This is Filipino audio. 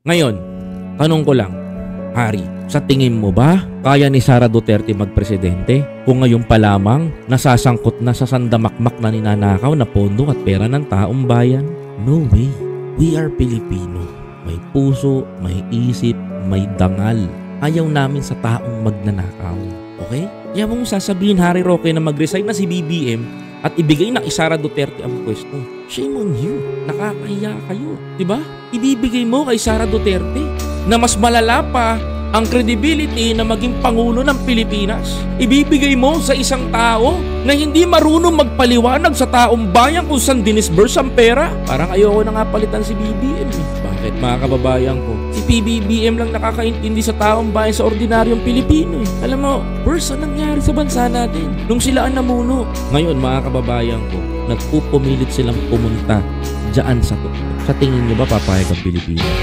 Ngayon, tanong ko lang, Hari, sa tingin mo ba kaya ni Sara Duterte magpresidente kung ngayon pa lamang nasasangkot na sa sandamakmak na ninanakaw na pondo at pera ng taong bayan? No way. We are Pilipino. May puso, may isip, may dangal. Ayaw namin sa taong magnanakaw. Okay? Kaya mong sasabihin, Harry Roque, na mag-resign na si BBM at ibigay na kay Sara Duterte ang pwesto. Shame on you. Nakakahiya kayo. Diba? Ibibigay mo kay Sara Duterte na mas malala pa ang credibility na maging Pangulo ng Pilipinas. Ibibigay mo sa isang tao na hindi marunong magpaliwanag sa taong bayan kung saan dinisburse ang pera. Parang ayoko na nga palitan si BBM. Bakit, mga kababayan ko? Si PBBM lang nakakaintindi sa taong bayan sa ordinaryong Pilipino. Alam mo, worse ang nangyari sa bansa natin nung sila ang namuno. Ngayon, mga kababayan ko, nagpupumilit silang pumunta dyan sa to. Sa tingin nyo ba papayag ang Pilipinas?